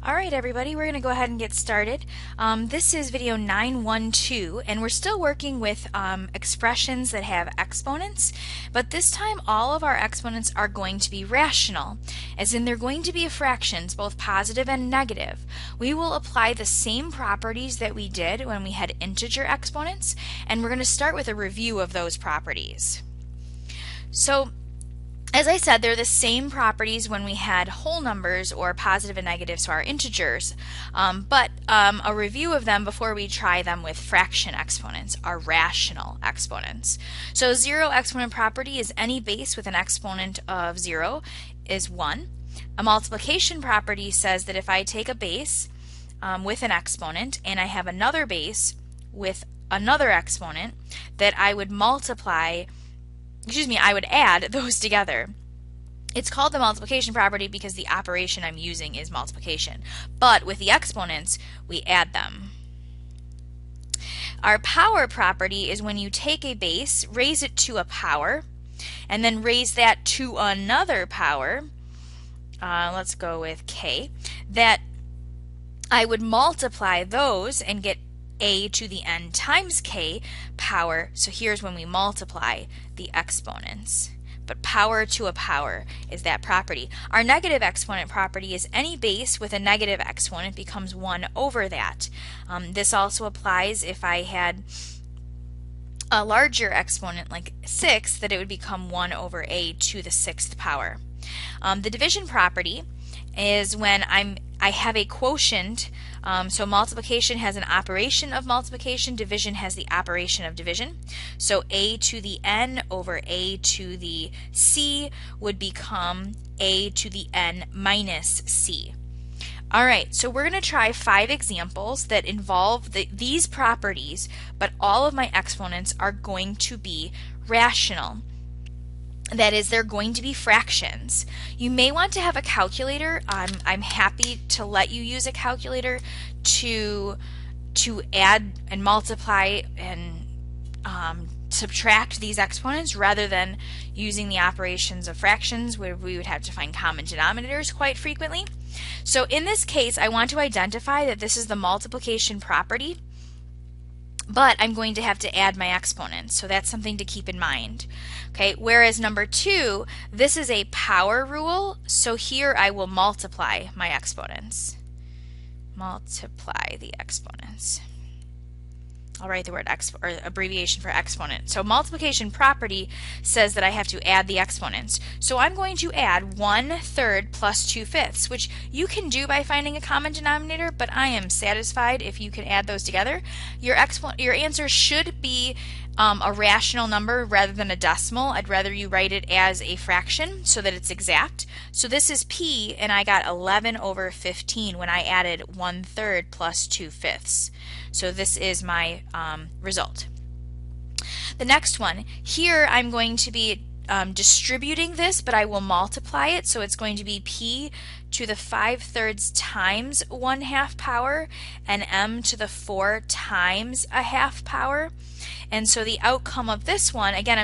Alright everybody, we're going to go ahead and get started. This is video 912 and we're still working with expressions that have exponents, but this time all of our exponents are going to be rational, as in they're going to be fractions, both positive and negative. We will apply the same properties that we did when we had integer exponents, and we're going to start with a review of those properties. So, as I said, they're the same properties when we had whole numbers or positive and negative, so our integers, but a review of them before we try them with fraction exponents, our rational exponents. So zero exponent property is any base with an exponent of 0 is 1. A multiplication property says that if I take a base with an exponent and I have another base with another exponent, that I would I would add those together. It's called the multiplication property because the operation I'm using is multiplication. But with the exponents, we add them. Our power property is when you take a base, raise it to a power, and then raise that to another power. Let's go with k. That I would multiply those and get a to the n times k power. So here's when we multiply the exponents. But power to a power is that property. Our negative exponent property is any base with a negative exponent becomes 1 over that. This also applies if I had a larger exponent like 6, that it would become 1 over a to the 6th power. The division property is when I have a quotient. So multiplication has an operation of multiplication, division has the operation of division. So a to the n over a to the c would become a to the n minus c. Alright, so we're going to try 5 examples that involve these properties, but all of my exponents are going to be rational. That is, they're going to be fractions. You may want to have a calculator. I'm happy to let you use a calculator to add and multiply and subtract these exponents rather than using the operations of fractions where we would have to find common denominators quite frequently. So in this case, I want to identify that this is the multiplication property, but I'm going to have to add my exponents, so that's something to keep in mind. Okay, whereas number 2, this is a power rule, so here I will multiply my exponents. Multiply the exponents. I'll write the word or abbreviation for exponent. So multiplication property says that I have to add the exponents. So I'm going to add 1/3 plus 2/5, which you can do by finding a common denominator, but I am satisfied if you can add those together. Your answer should be a rational number rather than a decimal. I'd rather you write it as a fraction so that it's exact. So this is p, and I got 11 over 15 when I added 1/3 plus 2/5. So this is my result. The next one, here I'm going to be distributing this, but I will multiply it, so it's going to be p to the 5/3 times 1/2 power and m to the 4 times 1/2 power. And so the outcome of this one, again,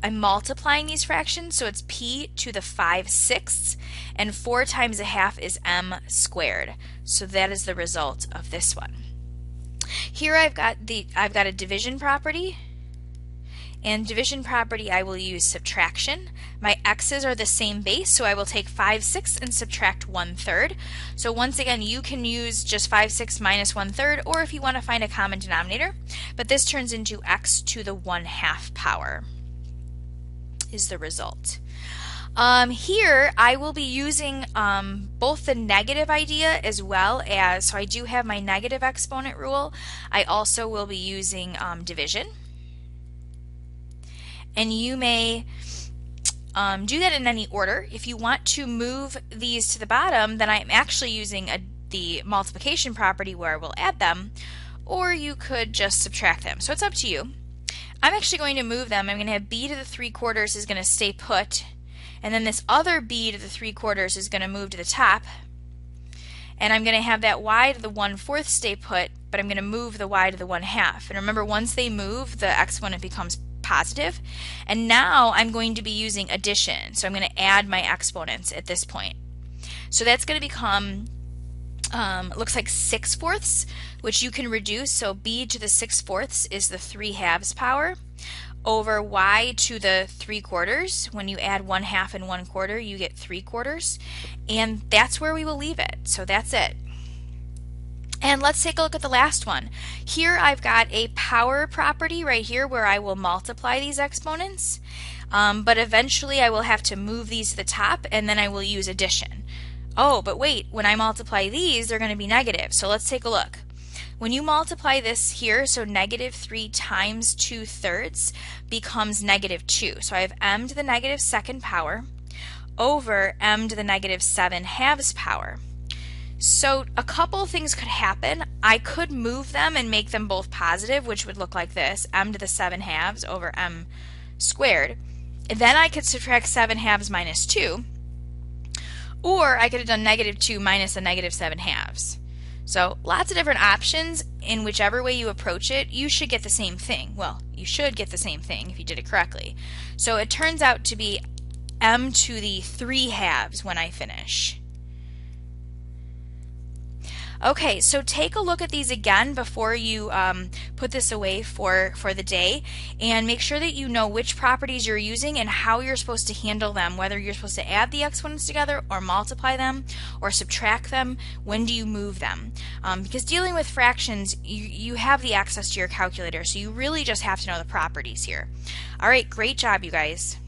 I'm multiplying these fractions, so it's p to the 5/6, and 4 times 1/2 is m squared. So that is the result of this one. Here I've got a division property. And division property, I will use subtraction. My x's are the same base, so I will take 5/6 and subtract 1/3. So once again, you can use just 5/6 minus 1/3, or if you want to find a common denominator. But this turns into x to the 1/2 power is the result. Here I will be using both the negative idea as well as, so I do have my negative exponent rule. I also will be using division. And you may do that in any order. If you want to move these to the bottom, then I'm actually using the multiplication property where I will add them, or you could just subtract them. So it's up to you. I'm actually going to move them. I'm going to have b to the 3/4 is going to stay put, and then this other b to the 3/4 is going to move to the top, and I'm going to have that y to the 1/4 stay put, but I'm going to move the y to the 1/2. And remember, once they move, the exponent becomes positive. And now I'm going to be using addition, so I'm going to add my exponents at this point. So that's going to become, it looks like 6/4, which you can reduce. So b to the 6/4 is the 3/2 power over y to the 3/4. When you add 1/2 and 1/4, you get 3/4. And that's where we will leave it. So that's it. And let's take a look at the last one. Here I've got a power property right here where I will multiply these exponents, but eventually I will have to move these to the top and then I will use addition. Oh, but wait, when I multiply these, they're going to be negative. So let's take a look. When you multiply this here, so -3 times 2/3 becomes -2. So I have m to the -2nd power over m to the -7/2 power. So a couple things could happen. I could move them and make them both positive, which would look like this, m to the 7/2 over m squared. And then I could subtract 7/2 minus 2, or I could have done -2 minus a -7/2. So lots of different options. In whichever way you approach it, you should get the same thing. Well, you should get the same thing if you did it correctly. So it turns out to be m to the 3/2 when I finish. Okay, so take a look at these again before you put this away for the day, and make sure that you know which properties you're using and how you're supposed to handle them, whether you're supposed to add the exponents together or multiply them or subtract them. When do you move them? Because dealing with fractions, you have the access to your calculator, so you really just have to know the properties here. All right, great job, you guys.